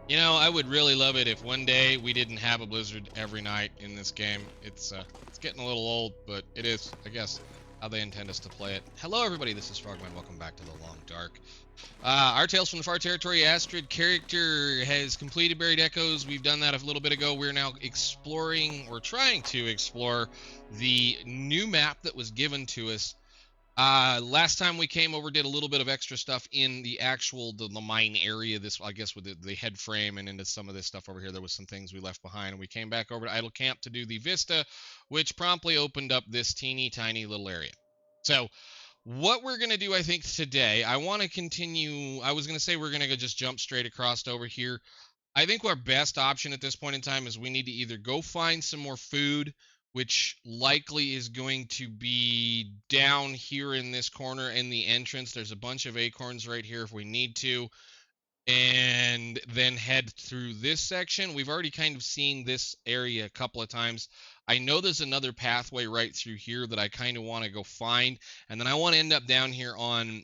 You know, I would really love it if one day we didn't have a blizzard every night in this game. It's getting a little old, but it is, I guess, how they intend us to play it. Hello, everybody. This is Frogman. Welcome back to the Long Dark. Our Tales from the Far Territory Astrid character has completed Buried Echoes. We've done that a little bit ago. We're now exploring, or trying to explore, the new map that was given to us. Last time we came over, did a little bit of extra stuff in the actual the mine area. This, I guess, with the head frame and into some of this stuff over here. There was some things we left behind, and we came back over to Idle Camp to do the Vista, which promptly opened up this teeny tiny little area. So what we're going to do, I think, today, I want to continue. I was going to say we're going to go just jump straight across over here. I think our best option at this point in time is we need to either go find some more food, which likely is going to be down here in this corner in the entrance. There's a bunch of acorns right here if we need to, and then head through this section. We've already kind of seen this area a couple of times. I know there's another pathway right through here that I kind of want to go find, and then I want to end up down here on,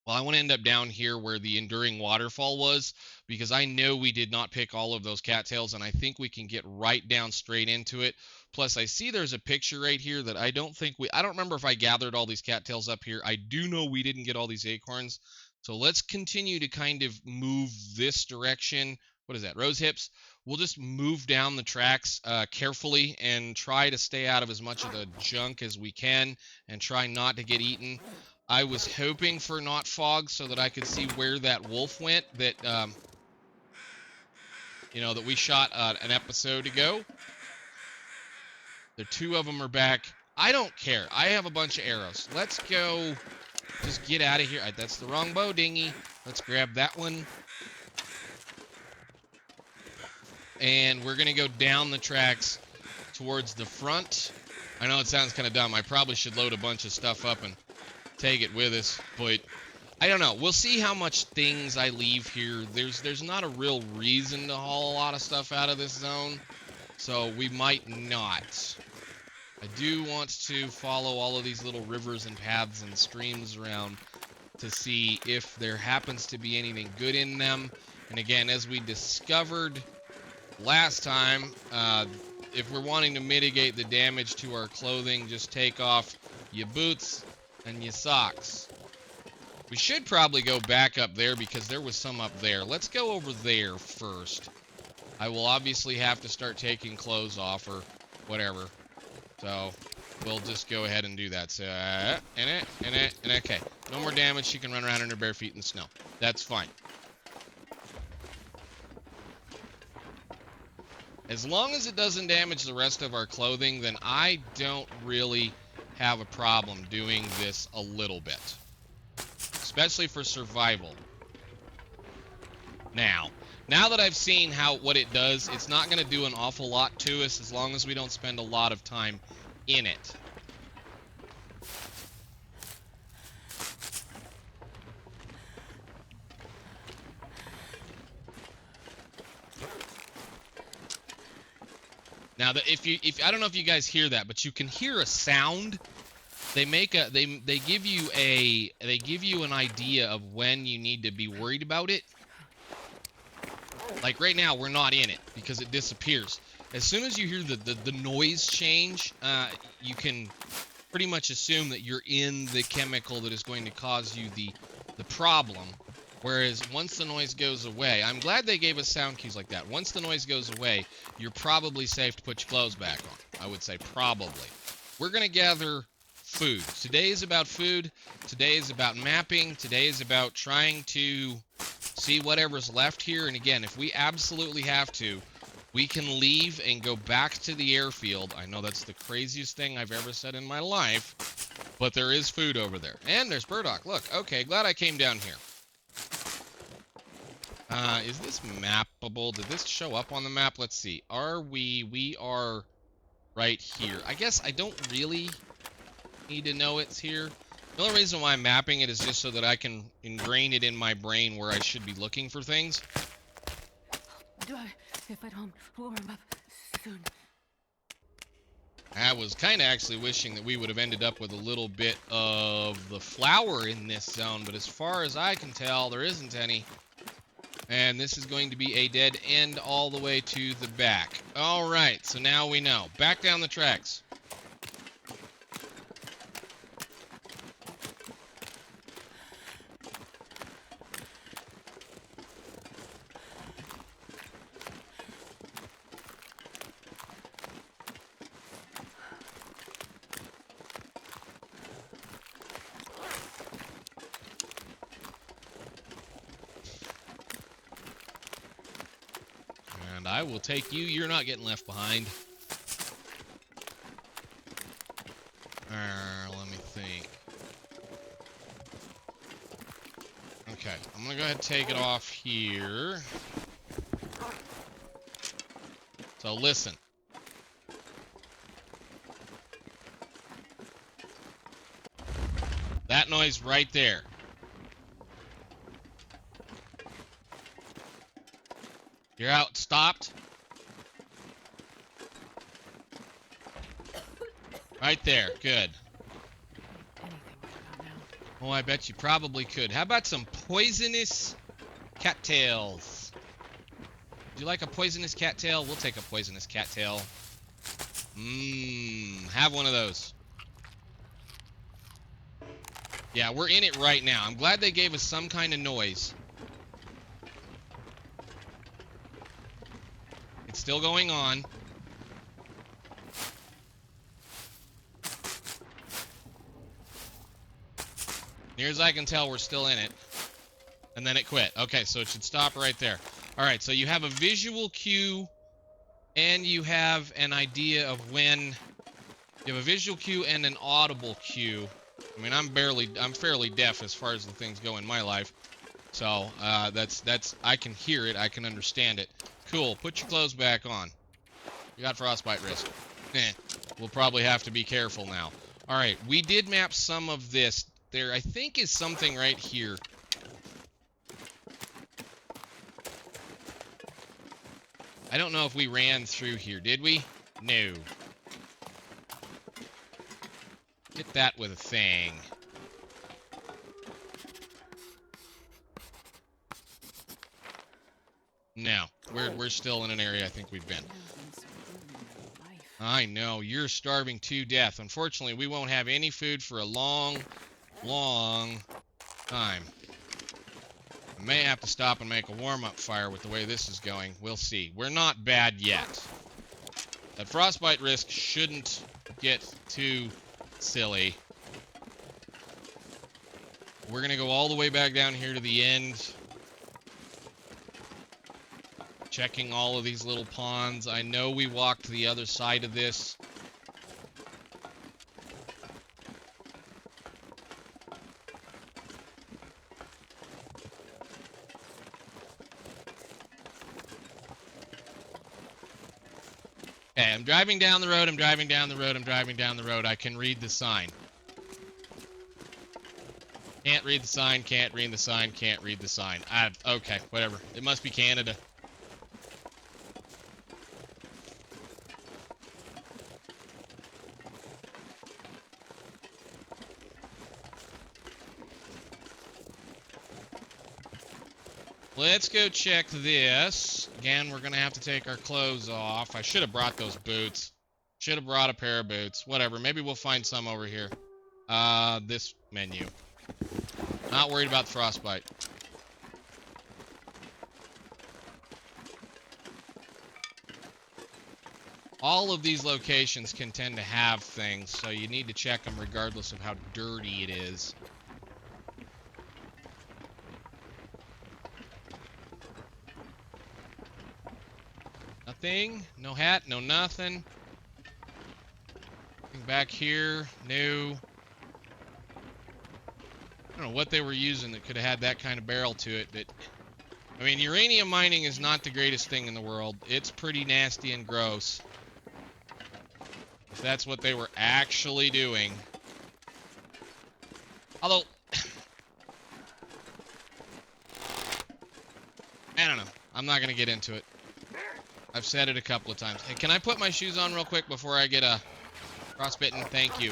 well, I want to end up down here where the enduring waterfall was, because I know we did not pick all of those cattails, and I think we can get right down straight into it. Plus, I see there's a picture right here that I don't remember if I gathered all these cattails up here. I do know we didn't get all these acorns. So let's continue to kind of move this direction. What is that? Rose hips. We'll just move down the tracks carefully and try to stay out of as much of the junk as we can and try not to get eaten. I was hoping for not fog so that I could see where that wolf went that, that we shot an episode ago. The two of them are back. I don't care. I have a bunch of arrows. Let's go. Just get out of here. That's the wrong bow dinghy. Let's grab that one. And we're going to go down the tracks towards the front. I know it sounds kind of dumb. I probably should load a bunch of stuff up and take it with us. But I don't know. We'll see how much things I leave here. There's not a real reason to haul a lot of stuff out of this zone. So we might not. I do want to follow all of these little rivers and paths and streams around to see if there happens to be anything good in them. And again, as we discovered last time, if we're wanting to mitigate the damage to our clothing, just take off your boots and your socks. We should probably go back up there because there was some up there. Let's go over there first. I will obviously have to start taking clothes off or whatever. So we'll just go ahead and do that. So, and okay. No more damage. She can run around in her bare feet in the snow. That's fine. As long as it doesn't damage the rest of our clothing, then I don't really have a problem doing this a little bit. Especially for survival. Now that I've seen what it does, it's not going to do an awful lot to us as long as we don't spend a lot of time in it. Now, if I don't know if you guys hear that, but you can hear a sound. They give you an idea of when you need to be worried about it. Like right now, we're not in it because it disappears. As soon as you hear the noise change, you can pretty much assume that you're in the chemical that is going to cause you the problem. Whereas once the noise goes away, I'm glad they gave us sound cues like that. Once the noise goes away, you're probably safe to put your clothes back on. I would say probably. We're going to gather food. Today is about food. Today is about mapping. Today is about trying to see whatever's left here. And again, if we absolutely have to, we can leave and go back to the airfield. I know that's the craziest thing I've ever said in my life, but there is food over there. And there's burdock. Look, okay, glad I came down here. Is this mappable? Did this show up on the map? Let's see. We are right here. I guess I don't really need to know it's here. The only reason why I'm mapping it is just so that I can ingrain it in my brain where I should be looking for things. If I don't warm up soon. I was kind of actually wishing that we would have ended up with a little bit of the flour in this zone, but as far as I can tell, there isn't any. And this is going to be a dead end all the way to the back. All right, so now we know. Back down the tracks. I will take you. You're not getting left behind. Let me think. Okay, I'm gonna go ahead and take it off here. So listen. That noise right there. You're out. Stopped. Right there. Good. Oh, I bet you probably could. How about some poisonous cattails? Would you like a poisonous cattail? We'll take a poisonous cattail. Have one of those. Yeah, we're in it right now. I'm glad they gave us some kind of noise. It's still going on. Near as I can tell, we're still in it. And then it quit. Okay, so it should stop right there. All right, so you have a visual cue, and you have an idea of when. You have a visual cue and an audible cue. I mean, I'm fairly deaf as far as the things go in my life. So, I can hear it, I can understand it. Cool, put your clothes back on. You got frostbite risk. We'll probably have to be careful now. All right, we did map some of this. There, I think, is something right here. I don't know if we ran through here, did we? No. Get that with a thing. No, we're still in an area I think we've been. I know, you're starving to death. Unfortunately, we won't have any food for a long time. I may have to stop and make a warm-up fire with the way this is going. We'll see. We're not bad yet. That frostbite risk shouldn't get too silly. We're going to go all the way back down here to the end. Checking all of these little ponds. I know we walked the other side of this. Okay, I'm driving down the road, I'm driving down the road, I'm driving down the road. I can read the sign. Can't read the sign, can't read the sign, can't read the sign. Okay, whatever. It must be Canada. Let's go check this. Again, we're going to have to take our clothes off. I should have brought those boots. Should have brought a pair of boots. Whatever. Maybe we'll find some over here. This menu. Not worried about the frostbite. All of these locations can tend to have things, so you need to check them regardless of how dirty it is. Nothing. No hat. No nothing. Nothing back here. No. I don't know what they were using that could have had that kind of barrel to it, but I mean, uranium mining is not the greatest thing in the world. It's pretty nasty and gross. If that's what they were actually doing. Although, I don't know. I'm not going to get into it. I've said it a couple of times. Hey, can I put my shoes on real quick before I get frostbitten? Thank you.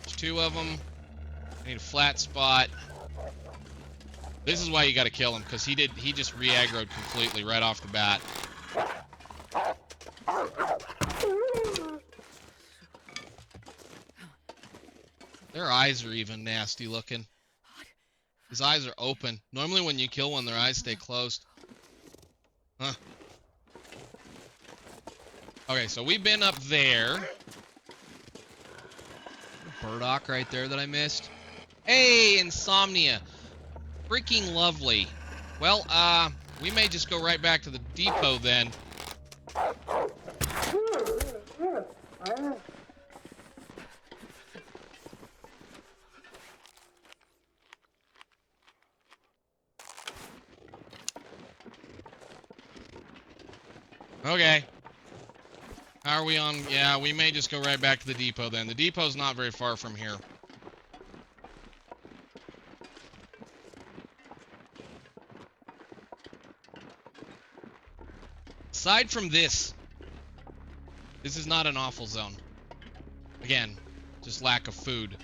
There's two of them. I need a flat spot. This is why you got to kill him, because he just re-aggroed completely right off the bat. Their eyes are even nasty looking. His eyes are open. Normally when you kill one, their eyes stay closed. Huh. Okay, so we've been up there. Burdock right there that I missed. Hey, Insomnia. Freaking lovely. Well, we may just go right back to the depot then. Okay. How are we on? Yeah, we may just go right back to the depot then. The depot's not very far from here. Aside from this is not an awful zone. Again, just lack of food.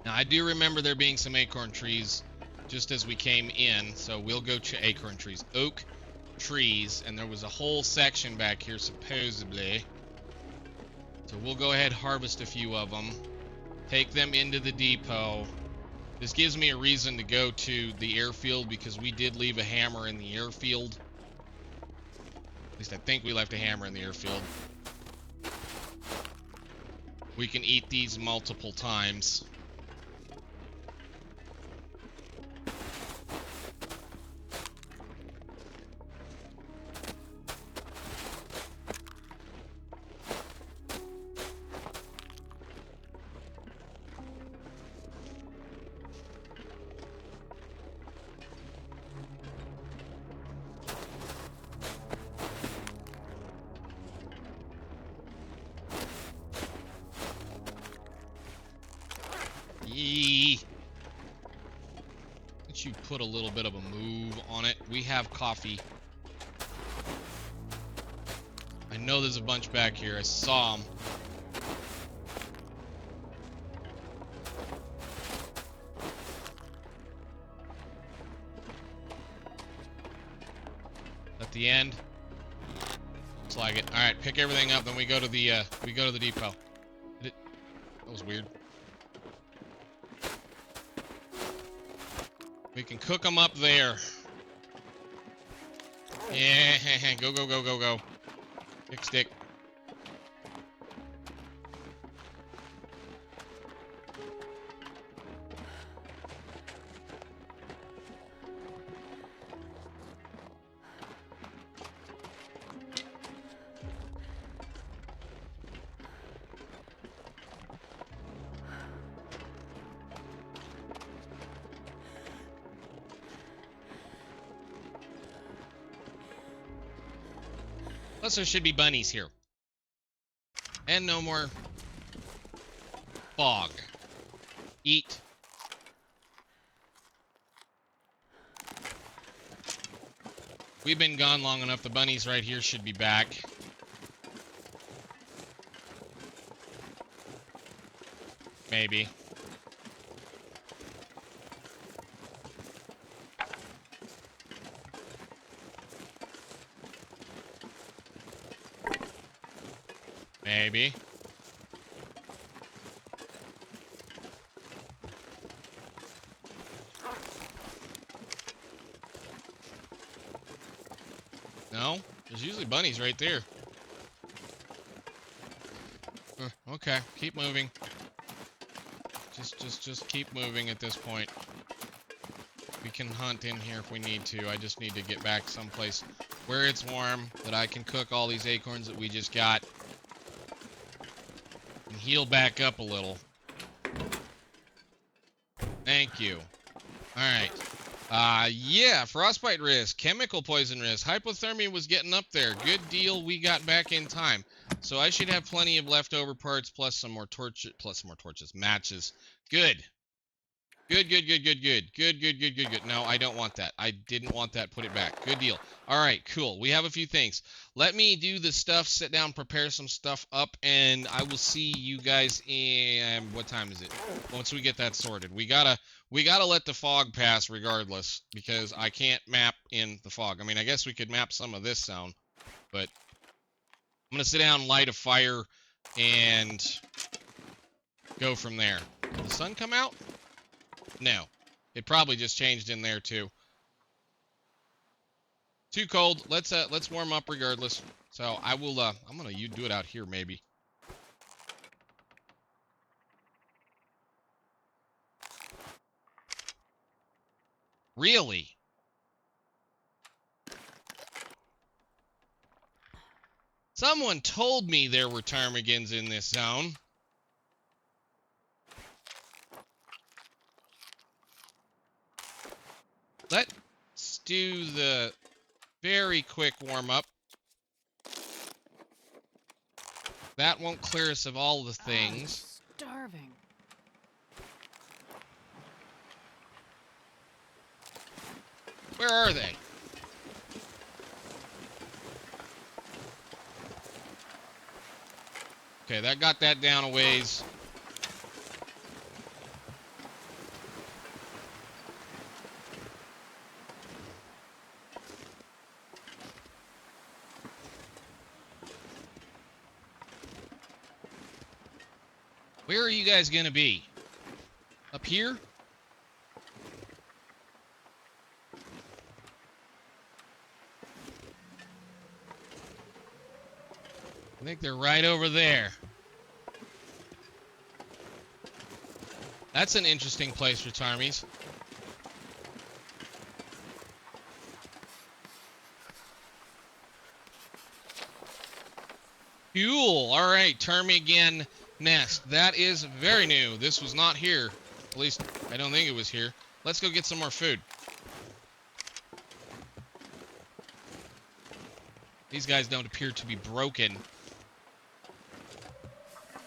Now, I do remember there being some acorn trees just as we came in, so we'll go to acorn trees. Oak trees, and there was a whole section back here, supposedly. So we'll go ahead and harvest a few of them, take them into the depot. This gives me a reason to go to the airfield because we did leave a hammer in the airfield. At least I think we left a hammer in the airfield. We can eat these multiple times. You put a little bit of a move on it. We have coffee. I know there's a bunch back here. I saw them. At the end. Looks like it. All right, pick everything up, then we go to the depot. That was weird. We can cook them up there. Yeah, go, go, go, go, go. Pick stick. Plus, there should be bunnies here. And no more fog. Eat. We've been gone long enough. The bunnies right here should be back. Maybe. Maybe. No? There's usually bunnies right there. Okay, keep moving. Just keep moving at this point. We can hunt in here if we need to. I just need to get back someplace where it's warm, that I can cook all these acorns that we just got. And heal back up a little. Thank you. Alright. Yeah, frostbite risk, chemical poison risk, hypothermia was getting up there. Good deal, we got back in time. So I should have plenty of leftover parts plus some more torches, matches. Good. Good, good, good, good, good. Good, good, good, good, good. No, I don't want that. I didn't want that. Put it back. Good deal. All right, cool. We have a few things. Let me do the stuff, sit down, prepare some stuff up, and I will see you guys in... what time is it? Once we get that sorted. We gotta let the fog pass regardless, because I can't map in the fog. I mean, I guess we could map some of this sound, but I'm gonna sit down, light a fire, and go from there. Did the sun come out? No. It probably just changed in there too. Too cold. Let's warm up regardless. So I will I'm gonna do it out here maybe. Really? Someone told me there were ptarmigans in this zone. Let's do the very quick warm-up. That won't clear us of all the things. I'm starving. Where are they? Okay, that got that down a ways. Where are you guys gonna be? Up here? I think they're right over there. That's an interesting place for ptarmies. Cool. All right, ptarmigan nest. That is very new. This was not here. At least, I don't think it was here. Let's go get some more food. These guys don't appear to be broken.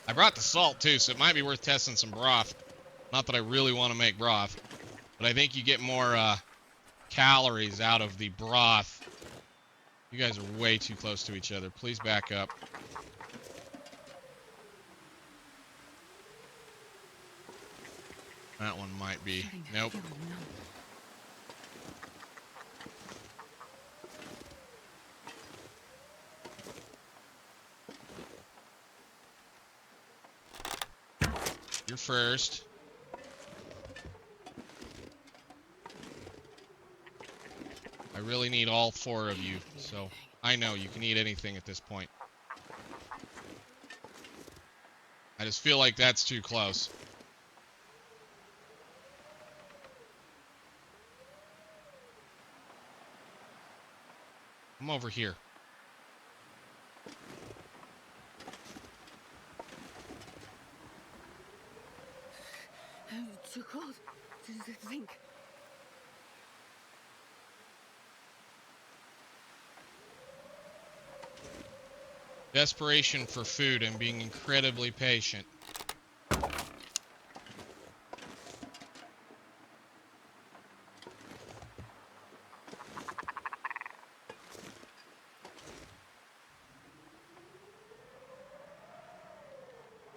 I brought the salt, too, so it might be worth testing some broth. Not that I really want to make broth, but I think you get more calories out of the broth. You guys are way too close to each other. Please back up. That one might be. Nope. You're first. I really need all four of you, so I know you can eat anything at this point. I just feel like that's too close. I'm over here. Too cold to think. Desperation for food and being incredibly patient.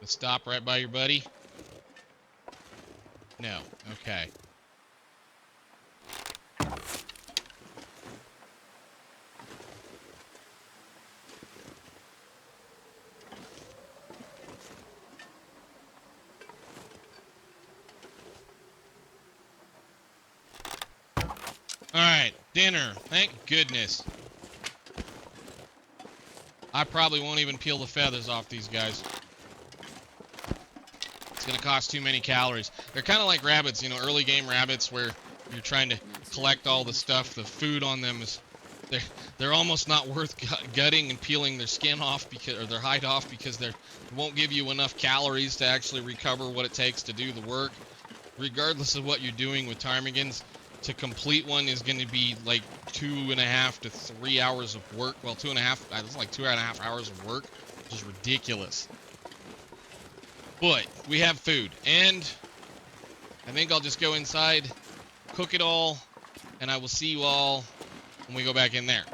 Let's stop right by your buddy. No. Okay. Alright, dinner. Thank goodness. I probably won't even peel the feathers off these guys. It's gonna cost too many calories. They're kind of like rabbits, you know, early game rabbits where you're trying to collect all the stuff. The food on them is... They're almost not worth gutting and peeling their skin off because, or their hide off, because they won't give you enough calories to actually recover what it takes to do the work. Regardless of what you're doing with ptarmigans, to complete one is going to be like 2.5 to 3 hours of work. Well, 2.5, it's like 2.5 hours of work, which is ridiculous. But we have food, and I think I'll just go inside, cook it all, and I will see you all when we go back in there.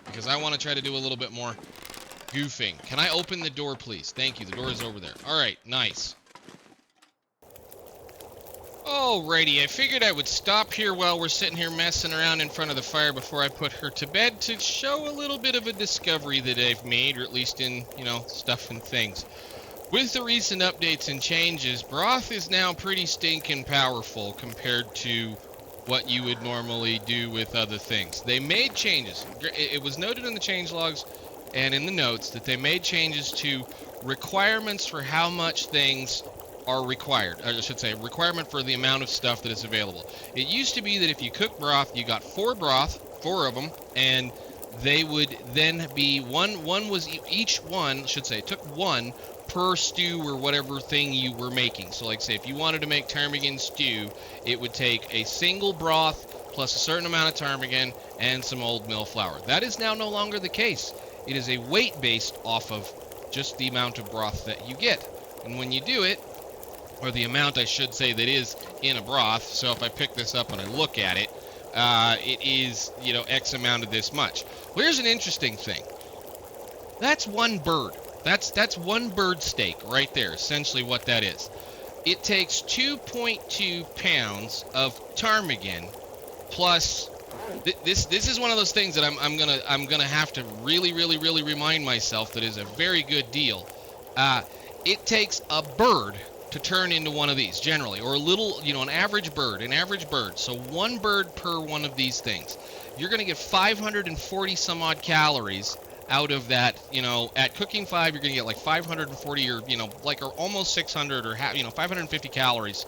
Because I want to try to do a little bit more goofing. Can I open the door, please? Thank you. The door is over there. All right, nice. Alrighty, I figured I would stop here while we're sitting here messing around in front of the fire before I put her to bed to show a little bit of a discovery that I've made, or at least in, stuff and things. With the recent updates and changes, Broth is now pretty stinking powerful compared to what you would normally do with other things. They made changes. It was noted in the changelogs and in the notes that they made changes to requirements for how much things are required. I should say, requirement for the amount of stuff that is available. It used to be that if you cook broth, you got 4 of them, and they would then be each one, should say, took 1 per stew or whatever thing you were making. So like say, if you wanted to make ptarmigan stew, it would take a single broth plus a certain amount of ptarmigan and some old mill flour. That is now no longer the case. It is a weight based off of just the amount of broth that you get. And when you do it, or the amount I should say that is in a broth, so if I pick this up and I look at it, it is, X amount of this much. Well, here's an interesting thing. That's 1 bird. That's 1 bird steak right there, essentially what that is. It takes 2.2 pounds of ptarmigan plus this is one of those things that I'm gonna have to really remind myself that is a very good deal. It takes a bird to turn into one of these generally, or a little, an average bird. So 1 bird per one of these things. You're going to get 540 some odd calories out of that. At cooking 5, you're going to get like 540 or, or almost 600 or 550 calories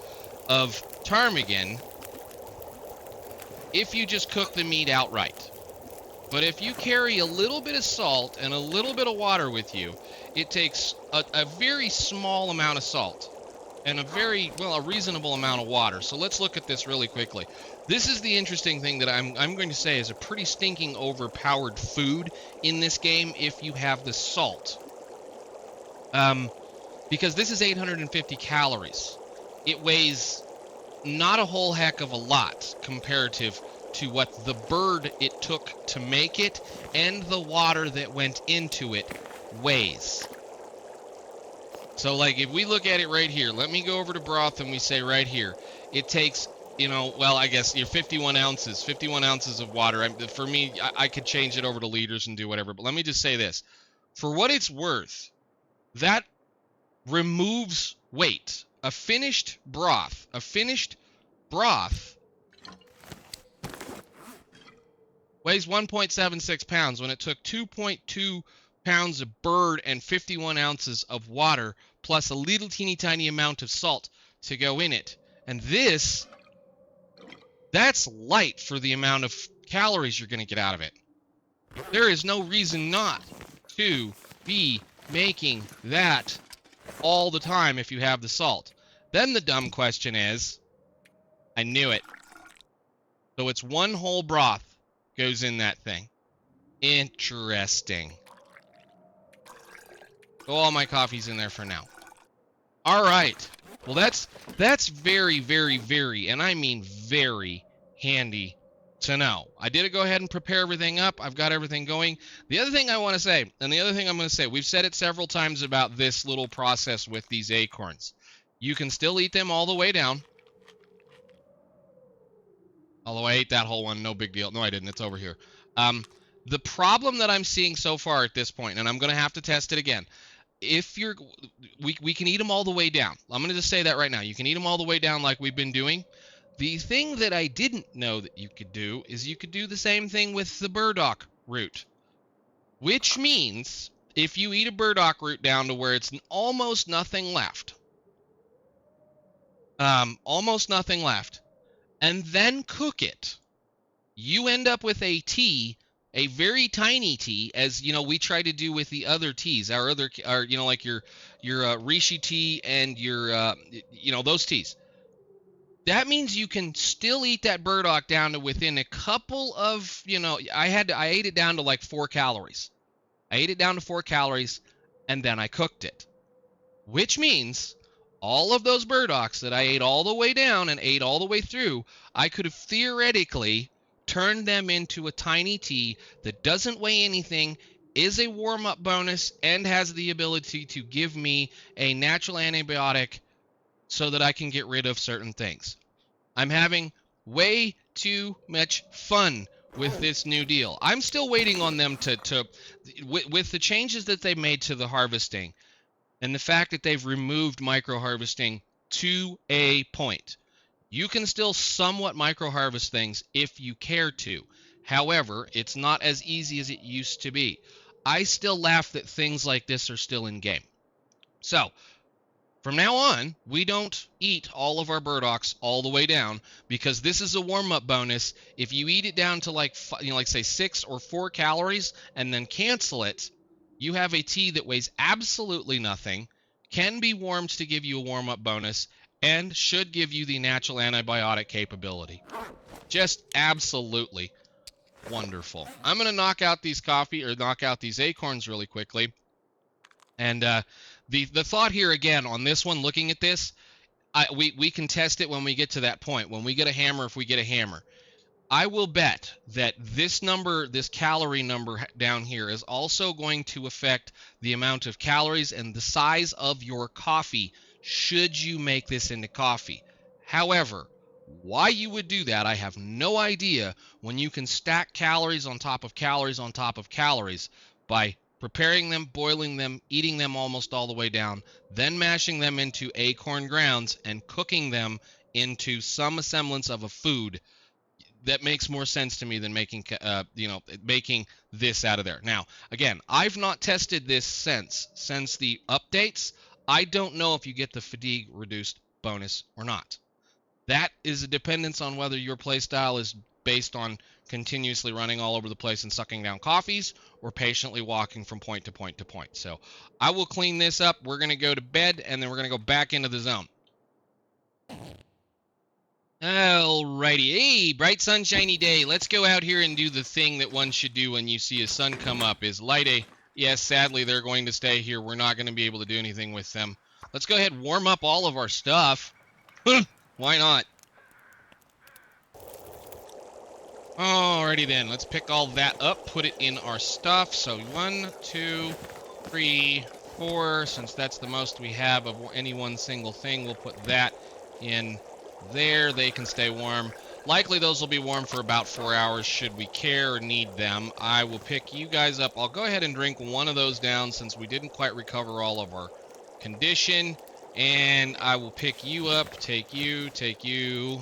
of ptarmigan if you just cook the meat outright. But if you carry a little bit of salt and a little bit of water with you, it takes a very small amount of salt and a reasonable amount of water. So let's look at this really quickly. This is the interesting thing that I'm going to say is a pretty stinking overpowered food in this game if you have the salt. Because this is 850 calories. It weighs not a whole heck of a lot comparative to what the bird it took to make it and the water that went into it weighs. So like if we look at it right here, let me go over to broth and we say right here, it takes, I guess you're 51 ounces of water. For me, I could change it over to liters and do whatever, but let me just say this. For what it's worth, that removes weight. A finished broth weighs 1.76 pounds when it took 2.2 pounds of bird and 51 ounces of water plus a little teeny tiny amount of salt to go in it. And that's light for the amount of calories you're going to get out of it. There is no reason not to be making that all the time if you have the salt. Then the dumb question is, I knew it. So it's 1 whole broth goes in that thing. Interesting. So all my coffee's in there for now. All right. Well, that's very, and I mean very handy to know. I did go ahead and prepare everything up. I've got everything going. The other thing I want to say, and the other thing I'm going to say, we've said it several times about this little process with these acorns. You can still eat them all the way down. Although I ate that whole one, no big deal. No, I didn't. It's over here. The problem that I'm seeing so far at this point, and I'm going to have to test it again, we can eat them all the way down. I'm going to just say that right now. You can eat them all the way down like we've been doing. The thing that I didn't know that you could do is you could do the same thing with the burdock root. Which means if you eat a burdock root down to where it's almost nothing left, and then cook it, you end up with a tea, a very tiny tea, as we try to do with the other teas, our like your reishi tea and your those teas. That means you can still eat that burdock down to within a couple of, I ate it down to like 4 calories. I ate it down to 4 calories and then I cooked it. Which means all of those burdocks that I ate all the way down and ate all the way through, I could have theoretically turned them into a tiny tea that doesn't weigh anything, is a warm-up bonus, and has the ability to give me a natural antibiotic so that I can get rid of certain things. I'm having way too much fun with this new deal. I'm still waiting on them with the changes that they made to the harvesting and the fact that they've removed micro harvesting to a point. You can still somewhat micro harvest things if you care to. However, it's not as easy as it used to be. I still laugh that things like this are still in game. So, from now on, we don't eat all of our burdocks all the way down because this is a warm-up bonus. If you eat it down to like say 6 or 4 calories and then cancel it, you have a tea that weighs absolutely nothing, can be warmed to give you a warm-up bonus, and should give you the natural antibiotic capability. Just absolutely wonderful. I'm going to knock out these acorns really quickly. And the thought here again on this one, looking at this, we can test it when we get to that point. When we get a hammer, if we get a hammer, I will bet that this number, this calorie number down here, is also going to affect the amount of calories and the size of your coffee should you make this into coffee. However, why you would do that, I have no idea, when you can stack calories on top of calories on top of calories by preparing them, boiling them, eating them almost all the way down, then mashing them into acorn grounds and cooking them into some semblance of a food. That makes more sense to me than making this out of there. Now, again, I've not tested this since the updates. I don't know if you get the fatigue reduced bonus or not. That is a dependence on whether your playstyle is based on continuously running all over the place and sucking down coffees or patiently walking from point to point to point. So I will clean this up. We're going to go to bed, and then we're going to go back into the zone. Alrighty, hey, bright sunshiny day. Let's go out here and do the thing that one should do when you see a sun come up, is light a... Yes, sadly, they're going to stay here. We're not going to be able to do anything with them. Let's go ahead and warm up all of our stuff. Why not? Alrighty then, let's pick all that up, put it in our stuff. So 1, 2, 3, 4. Since that's the most we have of any one single thing, we'll put that in there. They can stay warm. Likely those will be warm for about 4 hours should we care or need them. I will pick you guys up. I'll go ahead and drink one of those down since we didn't quite recover all of our condition. And I will pick you up, take you, take you,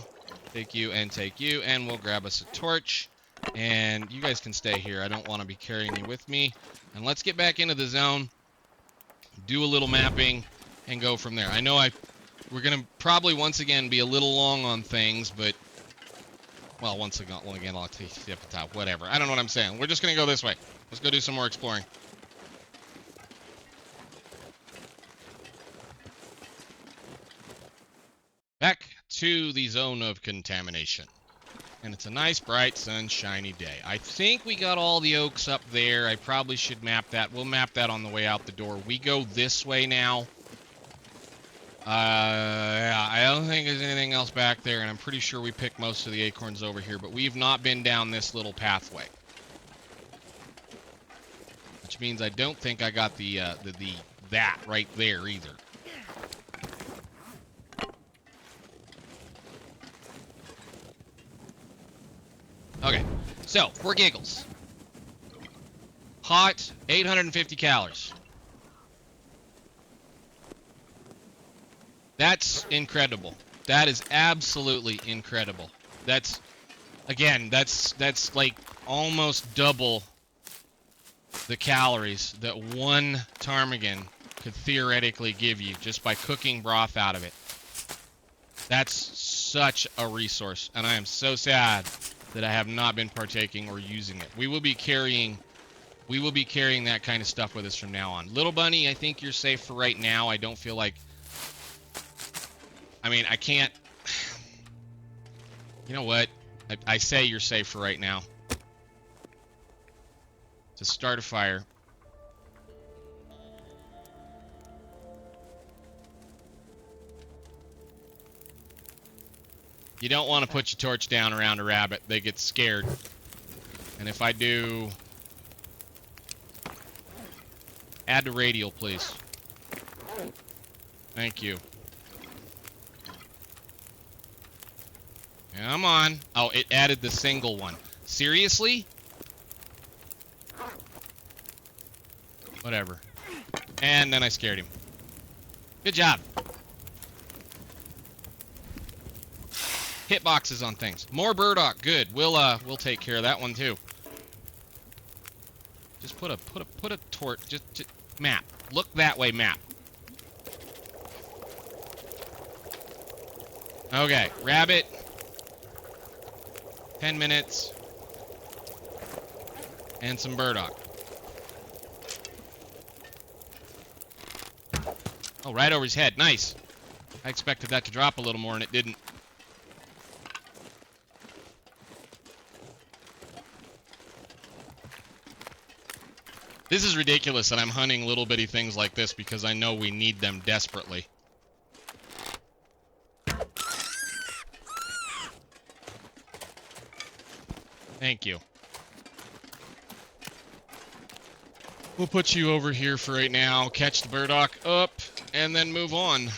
take you, and take you. And we'll grab us a torch. And you guys can stay here. I don't want to be carrying you with me. And let's get back into the zone, do a little mapping, and go from there. I know we're going to probably once again be a little long on things, but, well, once again, I'll take you up the top, whatever. I don't know what I'm saying. We're just going to go this way. Let's go do some more exploring. Back to the zone of contamination. And it's a nice, bright, sunshiny day. I think we got all the oaks up there. I probably should map that. We'll map that on the way out the door. We go this way now. Yeah, I don't think there's anything else back there, and I'm pretty sure we picked most of the acorns over here, but we've not been down this little pathway. Which means I don't think I got that right there either. Okay, so, for giggles. Hot, 850 calories. That's incredible. That is absolutely incredible. That's, again, that's like almost double the calories that one ptarmigan could theoretically give you just by cooking broth out of it. That's such a resource, and I am so sad that I have not been partaking or using it. We will be carrying that kind of stuff with us from now on. Little Bunny, I think you're safe for right now. I don't feel like... I mean, I can't... You know what? I say you're safe for right now. To start a fire. You don't want to put your torch down around a rabbit. They get scared. And if I do... Add to radial, please. Thank you. Come on. Oh, it added the single one. Seriously? Whatever. And then I scared him. Good job. Hitboxes on things. More burdock. Good. We'll take care of that one too. Just put a torch. Just map. Look that way, map. Okay, rabbit. 10 minutes. And some burdock. Oh, right over his head. Nice. I expected that to drop a little more, and it didn't. This is ridiculous that I'm hunting little bitty things like this because I know we need them desperately. Thank you. We'll put you over here for right now, catch the burdock up, and then move on.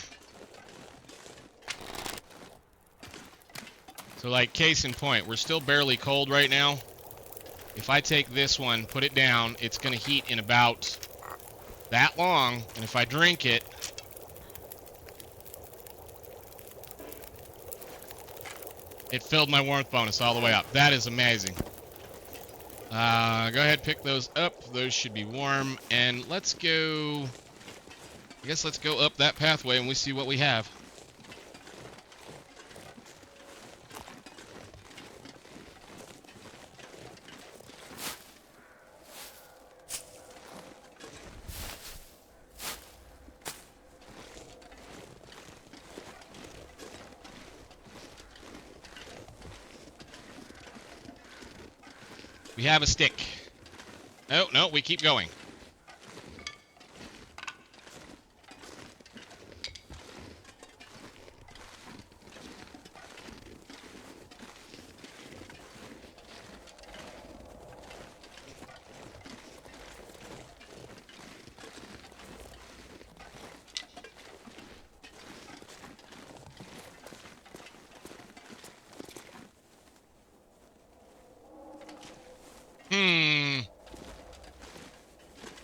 So, like, case in point, we're still barely cold right now. If I take this one, put it down, it's going to heat in about that long, and if I drink it, it filled my warmth bonus all the way up. That is amazing. Go ahead, pick those up. Those should be warm. And let's go... I guess let's go up that pathway and we see what we have. We have a stick. No, no, we keep going.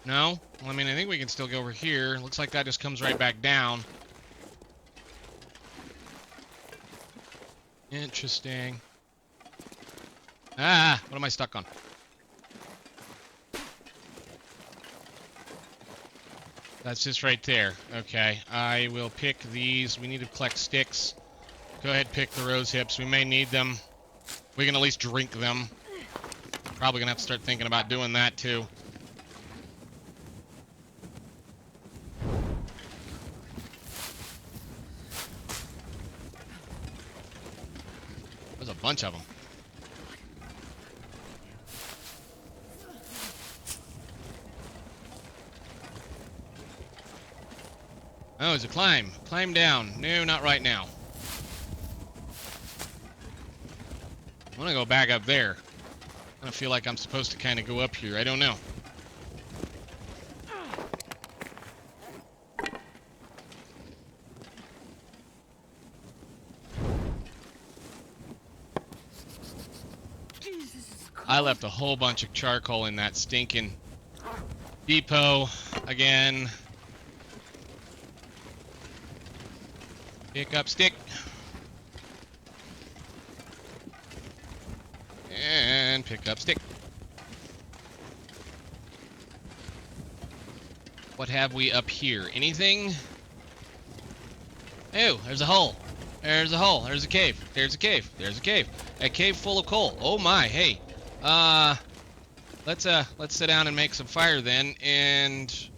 No? Well, I mean, I think we can still go over here. Looks like that just comes right back down. Interesting. Ah! What am I stuck on? That's just right there. Okay. I will pick these. We need to collect sticks. Go ahead, pick the rose hips. We may need them. We can at least drink them. Probably gonna have to start thinking about doing that, too. There's a bunch of them. Oh, there's a climb. Climb down. No, not right now. I want to go back up there. I feel like I'm supposed to kind of go up here. I don't know. I left a whole bunch of charcoal in that stinking depot again. Pick up stick. And pick up stick. What have we up here? Anything? Oh, there's a hole. There's a hole. There's a cave. There's a cave. There's a cave. A cave full of coal. Oh my, hey. Let's sit down and make some fire then and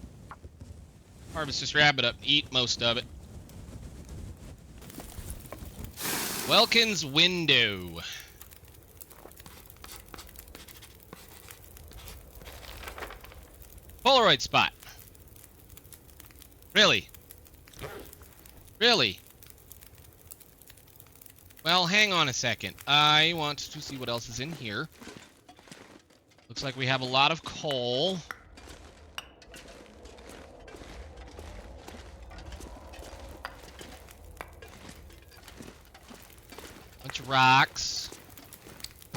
harvest this rabbit up. Eat most of it. Welkin's window. Polaroid spot. Really? Really? Well, hang on a second. I want to see what else is in here. Looks like we have a lot of coal. Bunch of rocks.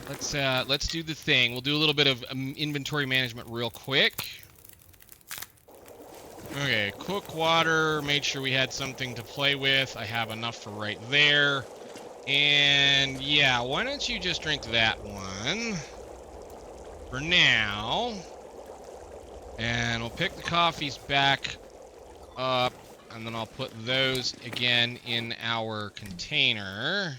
Let's do the thing. We'll do a little bit of inventory management real quick. Okay, cook water. Made sure we had something to play with. I have enough for right there. And yeah, why don't you just drink that one for now? And we'll pick the coffees back up, and then I'll put those again in our container.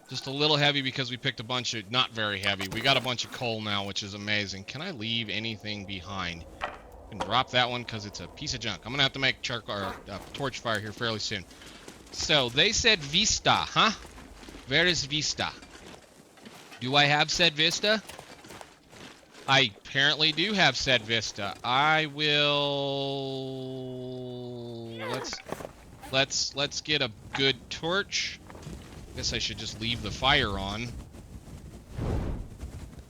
Just a little heavy because we picked a bunch of, not very heavy. We got a bunch of coal now, which is amazing. Can I leave anything behind? I can drop that one because it's a piece of junk. I'm going to have to make charcoal or torch fire here fairly soon. So, they said Vista, huh? Where is Vista? Do I have said Vista? I apparently do have said Vista. I will... Let's get a good torch. Guess I should just leave the fire on.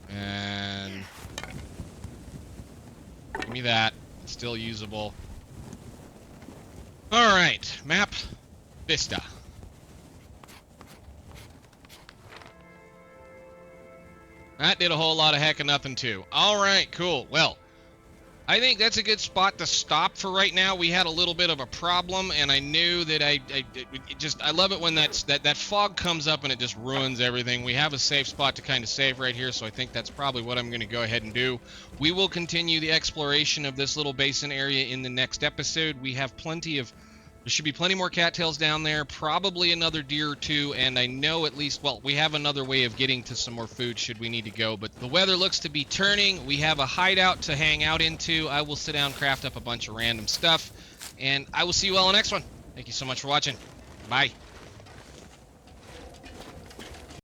And give me that. It's still usable. Alright, map Vista. That did a whole lot of heck of nothing too. Alright, cool. Well, I think that's a good spot to stop for right now. We had a little bit of a problem, and I knew that I love it when that fog comes up and it just ruins everything. We have a safe spot to kind of save right here, so I think that's probably what I'm going to go ahead and do. We will continue the exploration of this little basin area in the next episode. We have there should be plenty more cattails down there, probably another deer or two, and I know at least, well, we have another way of getting to some more food should we need to go, but the weather looks to be turning. We have a hideout to hang out into. I will sit down, craft up a bunch of random stuff, and I will see you all in the next one. Thank you so much for watching. Bye.